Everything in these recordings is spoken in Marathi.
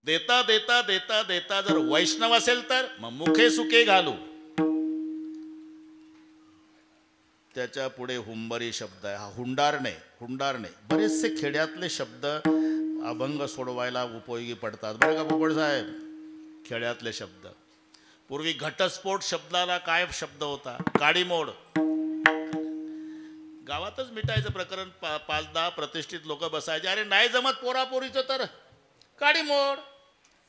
देता देता देता देता जर वैष्णव असेल तर मग मुखे सुखे घालू. त्याच्या पुढे हुंबरी शब्द आहे, हा हुंडारणे. हुंडारणे बरेचसे खेड्यातले शब्द अभंग सोडवायला उपयोगी पडतात बरं का पोपट साहेब. खेड्यातले शब्द. पूर्वी घटस्फोट शब्दाला काय शब्द होता? काडीमोड. गावातच मिटायचं प्रकरण, 5-10 प्रतिष्ठित लोक बसायचे. अरे नाही जमत पोरापोरीचं तर काडीमोड.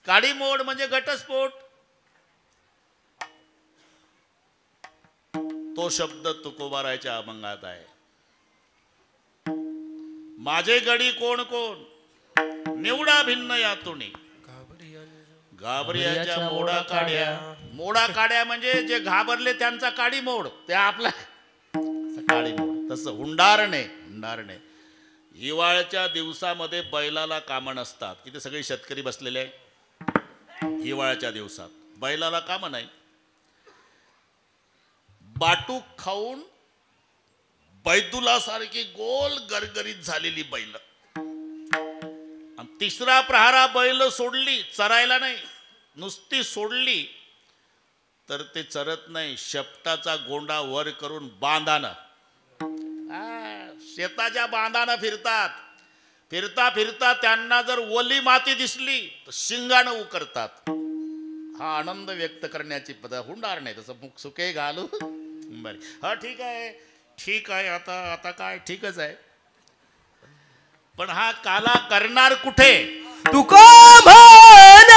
काडीमोड म्हणजे घटस्फोट. तो शब्द तुकोबारायच्या अभंगात आहे. माझे गडी कोण कोण निवडा भिन्न यातुनी घाबरियाच्या मोडा काड्या. मोडा काड्या म्हणजे जे घाबरले त्यांचा काडी मोड, ते आपला काडी मोड. तसं हुंडारणे. हुंडारणे हिवाळ्याच्या दिवसामध्ये बैलाला कामं नसतात. इथे सगळे शेतकरी बसलेले आहे. हिवाळ्याच्या दिवसात बैलाला कामं नाही. बाटू खाऊन बैदुलासारखी गोल गरगरीत झालेली बैल. तिसरा प्रहारा बैल सोडली, चरायला नाही, नुसती सोडली तर ते चरत नाही. शेपटाचा गोंडा वर करून बांधानं, शेताच्या बांधानं फिरतात. फिरता फिरता त्यांना जर ओली माती दिसली तर शिंगानं उकरतात. हा आनंद व्यक्त करण्याची पद्धत हुंडारणे. तसं मुख सुखे घालू. बरं, हा ठीक आहे, ठीक आहे. आता काय ठीकच आहे, पण हा काला करणार कुठे? तुका म्हणे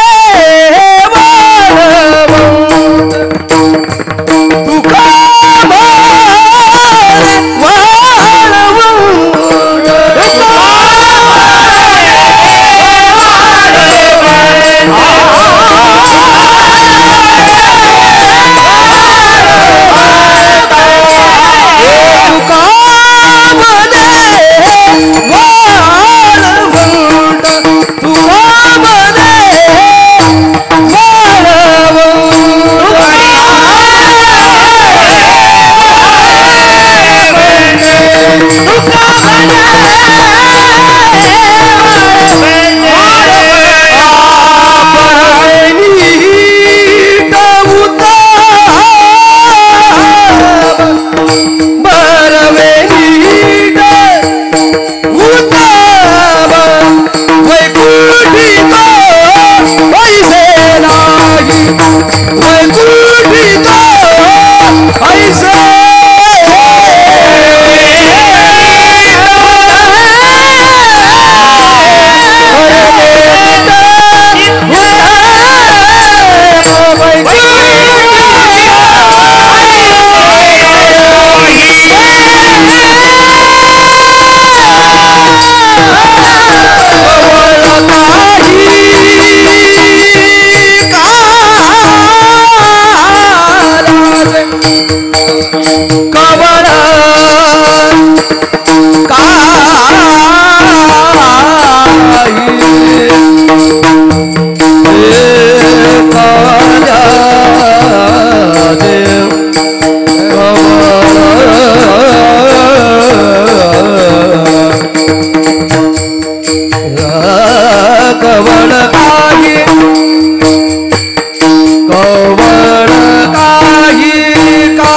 तुका कवळ काही का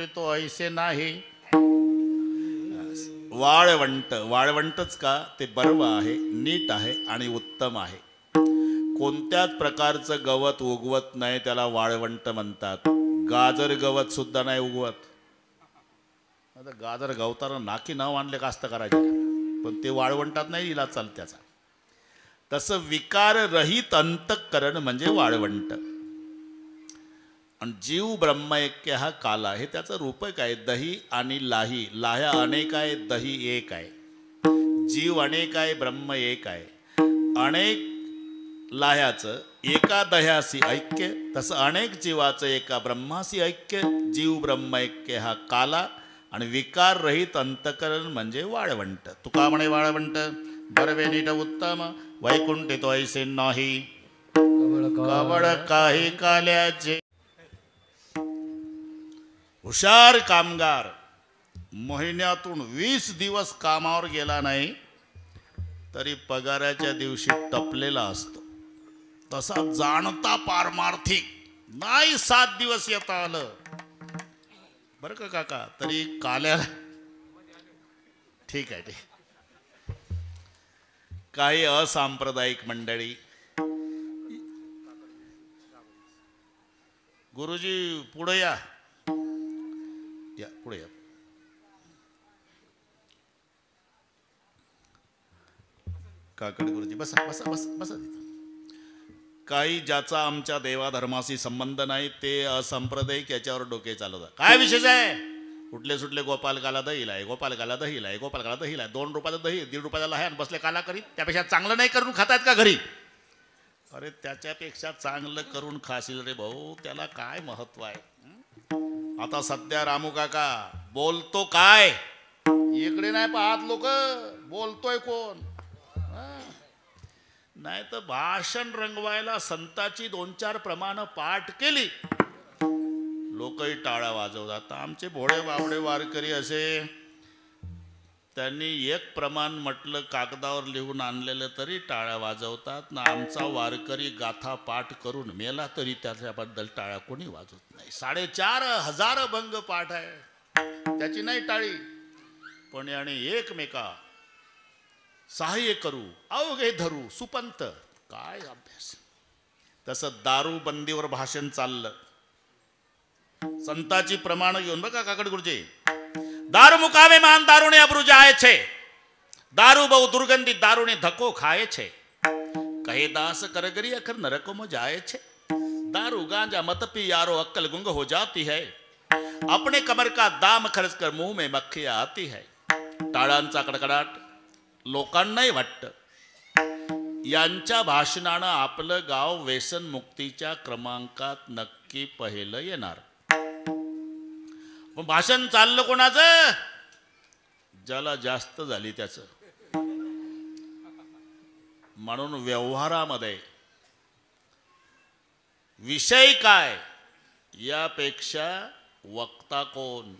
वैकुंठी तो ऐसे नाही. वाळवंट, वाळवंटच का ते बर्व आहे, नीट आहे आणि उत्तम आहे. कोणत्याच प्रकारचं गवत उगवत नाही त्याला वाळवंट म्हणतात. गाजर गवत सुद्धा नाही उगवत. आता गाजर गवताना नाकी नाव आणले कास्त करायचे, पण ते वाळवंटात नाही इलाज चालत त्याचा. तसं विकाररहित अंतःकरण म्हणजे वाळवंट. आणि जीव ब्रह्मैक्य हा काला, हे त्याचं रूपक आहे. दही आणि लाही, लाह्या अनेक आहे, दही एक आहे. जीव अनेक आहे, ब्रह्म एक आहे. अनेक लाह्याचं एका दह्याशी ऐक्य, तसं अनेक जीवाचं एका ब्रह्माशी ऐक्य. जीव ब्रह्मैक्य हा काला आणि विकाररहित अंतःकरण म्हणजे वाळवंट. तुका म्हणे वाळवंट बरवे नीट उत्तम, वैकुंठी तो ऐसे नाही. कवळ काही काल्याचे. हुशार कामगार महिन्यातून 20 दिवस कामावर गेला नाही तरी पगाराच्या दिवशी टपलेला असतो. तसा जाणता पारमार्थिक नाही 7 दिवस येता आलं बरं का काका तरी काल्याला ठीक आहे. ठीक. काही असांप्रदायिक मंडळी, गुरुजी पुढे या, पुढे या. काकड गुरुजी बसा बसा बसा बसा. काही ज्याचा आमच्या देवाधर्माशी संबंध नाही ते असांप्रदायिक याच्यावर डोके चालवतात. काय विशेष आहे? कुठले सुटले गोपालकाला दहीला आहे, गोपालकाला दहीला आहे, गोपालकाला दहीला आहे. 2 रुपयाचं दही 1.5 रुपयाला आहे आणि बसले काला करीत. त्यापेक्षा चांगलं नाही करून खातायत का घरी? अरे त्याच्यापेक्षा चांगलं करून खाशील रे भाऊ, त्याला काय महत्व आहे? आता सध्या रामू काका बोलतो काय, इकडे नाही पाहत लोक, बोलतोय कोण? नाही तर भाषण रंगवायला संताची 2-4 प्रमाण पाठ केली लोकही टाळा वाजवतात. आमचे भोळे बावडे वारकरी असे, त्यांनी 1 प्रमाण म्हटलं कागदावर लिहून आणलेलं तरी टाळा वाजवतात ना. आमचा वारकरी गाथा पाठ करून मेला तरी त्याच्याबद्दल टाळा कोणी वाजवत नाही. 4,500 भंग पाठ आहे, त्याची नाही टाळी. पण याने एकमेका सहाय्य करू, अवघे धरू, सुपंत काय अभ्यास. तसं दारूबंदीवर भाषण चाललं, संताची प्रमाण घेऊन बघा काकड गुरुजी. दारू मुकावे मान दारूने अब्रू जाए छे, दारू बहु दुर्गंधी दारूने धक्को खाए छे, कहे दास करगरी अखर नरको में जाए छे, दारू गांजा मत पी यारो अक्कल गुंग हो जाती है, अपने कमर का दाम खर्च कर मुंह में मक्खियां आती है. टाळांचा कडकडाट लोकांनाही वाटतं. यांच्या भाषणानं आपलं गाव व्यसन मुक्तीच्या क्रमांकात नक्की पहिलं येणार. पण भाषण चाललं कोणाचं? ज्याला जास्त झाली त्याचं. म्हणून व्यवहारामध्ये विषय काय यापेक्षा वक्ता कोण,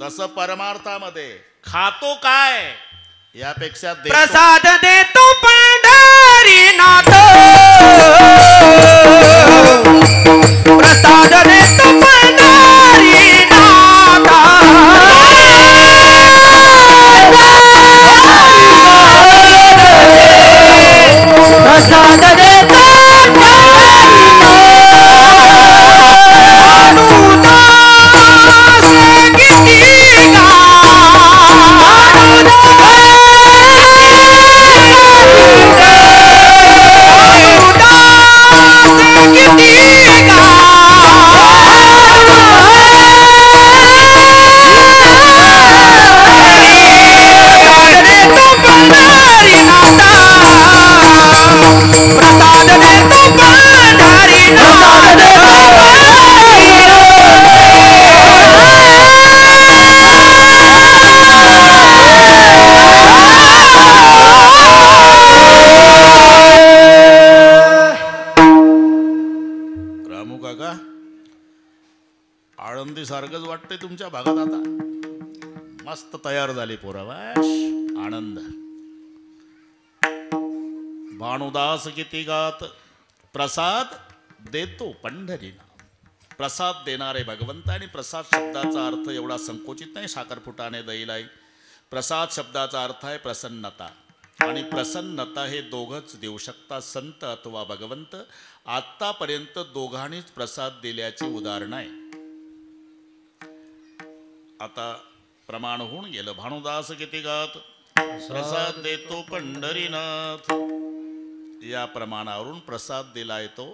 तसं परमार्थामध्ये खातो काय यापेक्षा प्रसाद देतो पंढरीनाथ, प्रसाद देतो पंढरीनाथ, प्रसाद देतो आळंदी सारखंच वाटतंय तुमच्या भागात. आता मस्त तयार झाली पोरावाश, आनंद. भानुदास किती गात प्रसाद देतो पंढरीनाथ. प्रसाद देणारे भगवंत. आणि प्रसाद शब्दाचा अर्थ एवढा संकोचित नाही, साखरपुटाने दैलाई. प्रसाद शब्दाचा अर्थ आहे प्रसन्नता. आणि प्रसन्नता हे दोघंच देऊ शकतात, संत अथवा भगवंत. आतापर्यंत दोघांनीच प्रसाद दिल्याची उदाहरण आहे. आता प्रमाण होऊन गेलं. भानुदास किती गात प्रसाद देतो पंढरीनाथ. या प्रमाणावरून प्रसाद दिलाय तो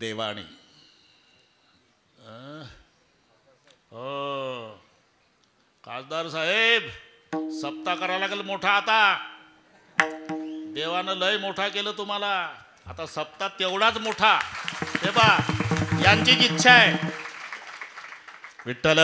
देवाणी. हो खासदार साहेब, सप्ताह करावा लागेल मोठा. आता देवानं लय मोठा केलं तुम्हाला, आता सप्ताह तेवढाच मोठा. हे बा यांची इच्छा आहे. विठ्ठल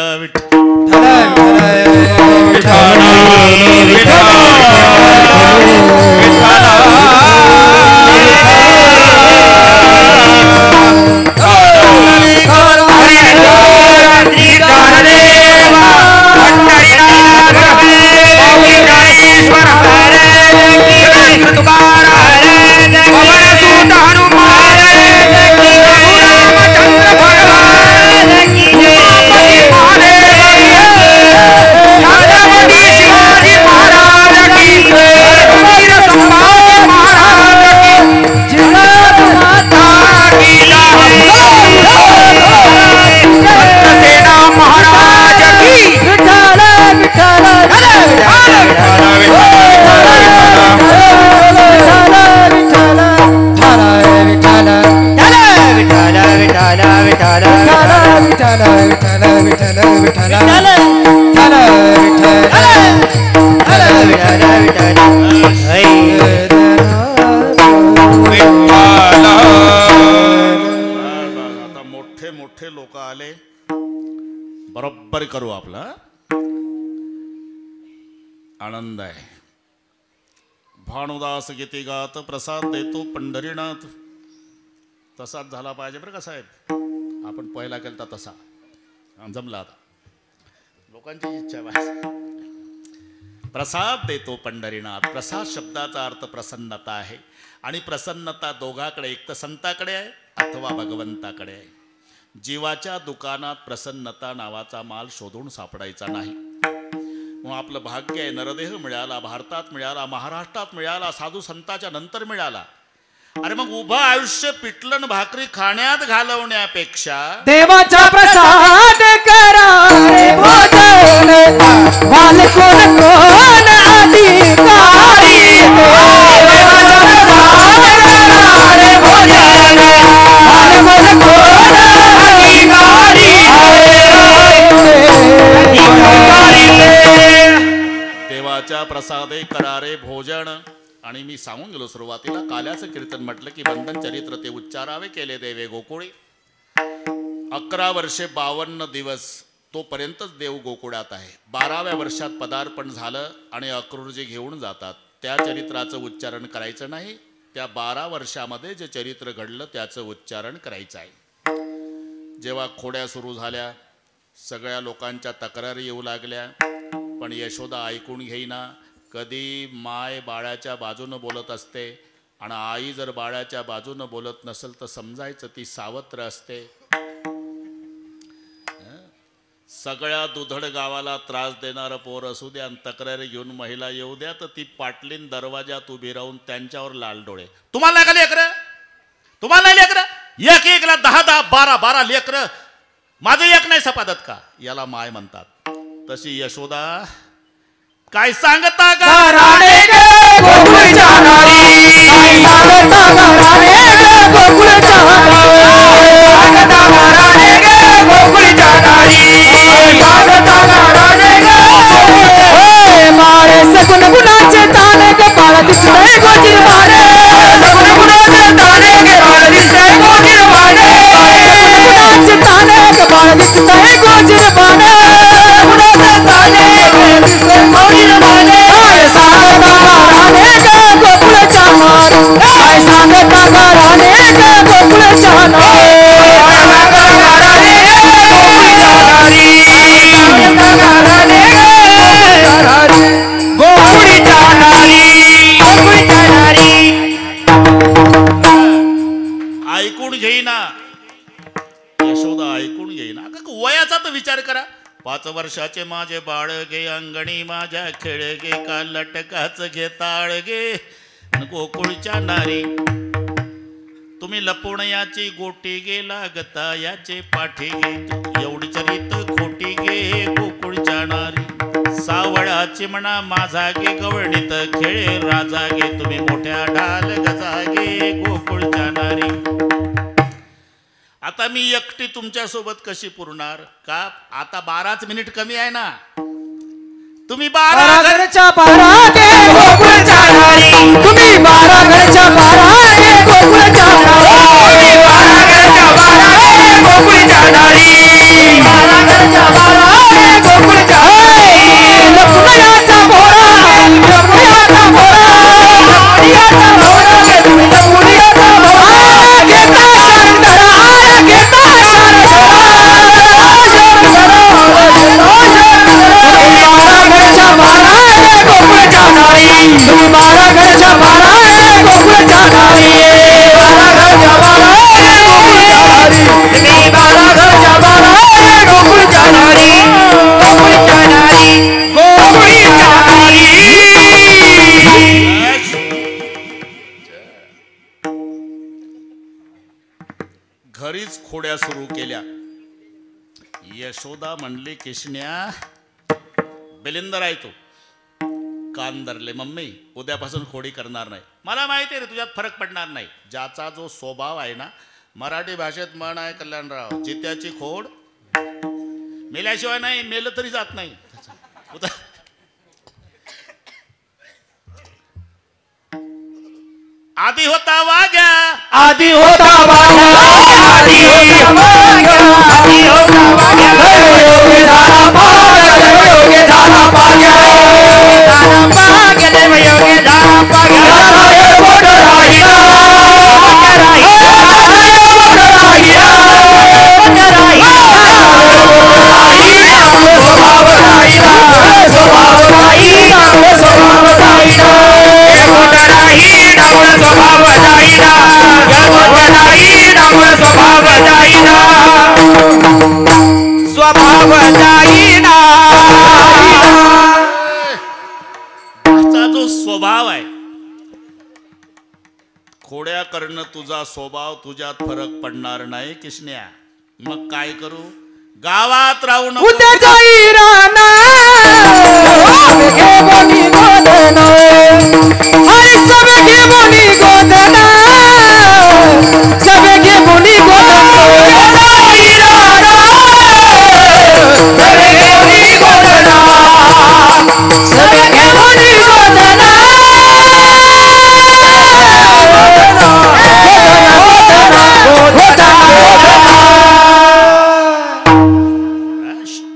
मोठे लोक आले, बरोबर करू. आपला आनंद आहे. भानुदास गीती गात प्रसाद देतो पंढरीनाथ. तसाच झाला पाहिजे बरं का साहेब. आपण पहिला केलता तसा जमला. आता लोकांची इच्छा आहे. प्रसाद देतो पंढरीनाथ. प्रसाद शब्दाचा अर्थ प्रसन्नता आहे. आणि प्रसन्नता दोघाकडे, एक तर संताकडे आहे अथवा भगवंताकडे आहे. जीवाच्या दुकानात प्रसन्नता नावाचा माल शोधून सापडायचा नाही. मग आपलं भाग्य आहे, नरदेह मिळाला, भारतात मिळाला, महाराष्ट्रात मिळाला, साधू संताच्या नंतर मिळाला. अरे मग उभं आयुष्य पिठलं भाकरी खाण्यात घालवण्यापेक्षा देवाचा प्रसाद करा रे भोजन, वाल कोण कोण अधिकारी. देवाचा प्रसाद करा रे भोजन, वाल कोण कोण अधिकारी. देवाच्या प्रसादे करारे भोजन. आणि मी सांगून गेलो सुरुवातीला, काल्याचं कीर्तन म्हटलं की बंधन चरित्र ते उच्चारावे केले देवे गोकुळी. 11 वर्षे 52 दिवस तोपर्यंतच देव गोकुळात आहे. 12व्या वर्षात पदार्पण झालं आणि अक्रूरजी घेऊन जातात. त्या चरित्राचं उच्चारण करायचं नाही. त्या 12 वर्षामध्ये जे चरित्र घडलं त्याचं उच्चारण करायचं आहे. जेव्हा खोड्या सुरू झाल्या, सगळ्या लोकांच्या तक्रारी येऊ लागल्या, पण यशोदा ऐकून घेईना. कधी माय बाळाच्या बाजूनं बोलत असते आणि आई जर बाळाच्या बाजूनं बोलत नसेल तर समजायचं ती सावत्र असते. सगळ्या दुधड गावाला त्रास देणारं पोर असू द्या आणि तक्रारी घेऊन महिला येऊ द्या, तर ती पाटलीन दरवाजात उभी राहून त्यांच्यावर लाल डोळे. तुम्हाला नाही का लेकरं? तुम्हाला नाही लेकरं? एक एकला 10-10, 12-12 लेकरं. माझं एक नाही सपादत का? याला माय म्हणतात. तशी यशोदा काय सांगता घराणे गे गोकुळच्या नारी, काय सांगता घराणे गे गोकुळच्या नारी, सांगता घराणे गे गोकुळच्या नारी, सांगता घराणे गे. मारे सगुण गुणाचे ताने ग बाळ दिसतंय गोजीर मारे, सगुण गुणाचे ताने ग बाळ दिसतंय गोजीर मारे, सगुण गुणाचे ताने ग बाळ दिसतंय गोजीर मारे, गुणाचे ताने ग दिसतंय गोजीर मारे. सांगता घराणे गे गोकुळच्या नारी, काय सांगता घराणे गे गोकुळच्या नारी, सांगता घराणे गे गोकुळच्या नारी, सांगता घराणे गे गोकुळच्या नारी, गोकुळच्या नारी. ऐकून घेईना. यशोदा ऐकून येईना. अगं वयाचा तर विचार करा. 5 वर्षाचे माझे बाळ गे, अंगणी माझ्या खेळ गे, का लटकाच घे ताळ गे, गोकुळच्या नारी तुम्ही लपवण याची गोटी गे, लागता याचे पाठी गे, एवढी चरित खोटी गे, गोकुळच्या नारी सावळाची म्हणा माझा गे, गवळणीत खेळे राजा गे, तुम्ही मोठ्या ढाल गजा गे, गोकुळच्या नारी. आता मी एकटी तुमच्या सोबत कशी पुरणार का? आता 12 मिनिट कमी आहे ना. तुम्ही 12 घरच्या 12 गे गोकुळच्या नारी, तुम्ही 12 घरच्या 12 गे गोकुळच्या नारी, 12 घरच्या 12 गे गोकुळच्या नारी, 12 घरच्या 12 गे गोकुळच्या नारी. लपुयाचा भोरा, लपुयाचा भोरा, लपुयाचा भोरा गे, तुम्ही लपुयाचा भोरा घेता शंकरा, घेता तुम्ही 12 घरच्या 12 गे गोकुळच्या नारी, 12 घरच्या 12 गे गोकुळच्या नारी, तुम्ही 12 घरच्या 12 गे गोकुळच्या नारी, गोकुळच्या नारी, गोकुळच्या नारी. घरीच खोड्या सुरू केल्या. यशोदा म्हणली किशन्या बेलिंदर आहे तू. कान धरले. मम्मी उद्यापासून खोडी करणार नाही. मला माहिती आहे रे तुझ्यात फरक पडणार नाही. ज्याचा जो स्वभाव आहे ना, मराठी भाषेत म्हण आहे कल्याणराव, जित्याची खोड मेल्याशिवाय नाही, मेलं तरी जात नाही. आधी होता वाघ्या, आधी होता वाघ्या, आधी होता वाघ्या, आधी होता वाघ्या, योगी झाला पाग्या, योगी झाला पाग्या, झाला पाग्या, देव योगी झाला पाग्या. हे बोट राहिला, बोट राहिला, बोट राहिला, बोट राहिला, स्वभाव राहिला, स्वभाव राहिला, स्वभाव राहिला. हे बोट राहिला, स्वभाव जाईना, स्वभाव जाईना, स्वभाव जाईना. त्याचा जो स्वभाव आहे, खोड्या करणं तुझा स्वभाव, तुझ्यात फरक पडणार नाही किशन्या. मग काय करू? गावात राहू नको. उद्या जाई राना घे बोनी गोदना, अरे सब घे बोनी गोदना, सब घे बोनी गोदना. जाई राना सब घे बोनी गोदना, सब घे बोनी गोदना,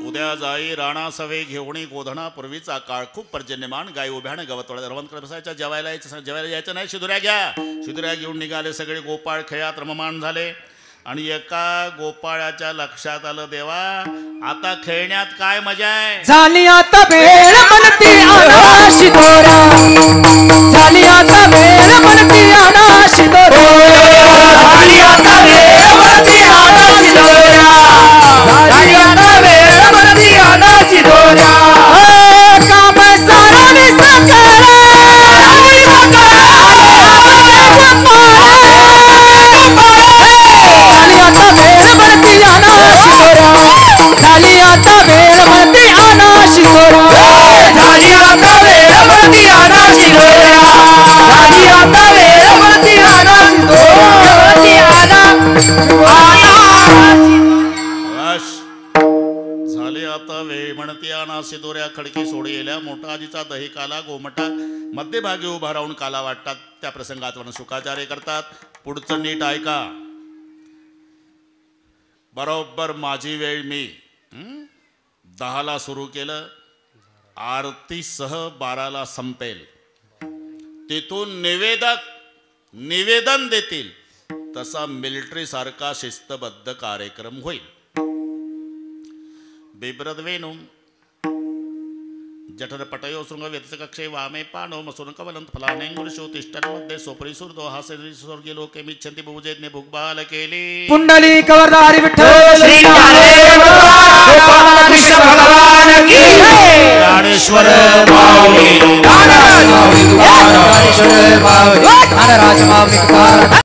उद्या जाई राणा सवे घेवणी गोधणा. पूर्वीचा काळ खूप पर्जन्यमान. गाय उभ्याने गवतोळ्या रवंत बसायच्या. जेवायला यायचं नाही. शिदुऱ्या घ्या. शिदुऱ्या घेऊन निघाले सगळे. गोपाळ खेळात रममान झाले. आणि एका गोपाळाच्या लक्षात आलं, देवा आता खेळण्यात काय मजा आहे. झाली आता वेळ म्हणती अनाशी दोरा, झाली आता वेळ म्हणती अनाशी दोरा, झाली आता वेळ म्हणती अनाशी दोरा, झाली आता वेळ म्हणती अनाशी दोरा. काम सारा निसकरा, झाली आता वेळ म्हणती अनाशी दोरा, झाली आता वेळ म्हणती अनाशी दोरा, झाली आता वेळ म्हणती अनाशी दोरा, झाली आता वेळ म्हणती अनाशी दोरा, बस झाले आता वेळ म्हणती अनाशी दोऱ्या. खडकी सोडी गेल्या. मोठा आजीचा दही काला गोमटा मध्यभागी उभा राहून काला वाटतात. त्या प्रसंगात शुकाचार्य करतात. पुढचं नीट ऐका. बरोबर माझी वेळ मी 10ला सुरू केलं, आरतीसह 12ला संपेल. तिथून निवेदन देतील तसा मिलिटरी सारखा शिस्तबद्ध कार्यक्रम होईल. बिब्रद वेणू जठर पटयो शृंग व्यतिकक्षे वामे पाणो मसून कवलं फलानेंगुरशोतिष्ठन्मध्ये सोपरिसुर्दो हासे स्वर्गे लोके मिच्छन्ति बहुजेज्ञे भुग्बाल केली पुंडली कवरधारी विठ्ठल श्री ज्ञानेश्वर भगवान की ज्ञानेश्वर माऊली ज्ञानराज माऊली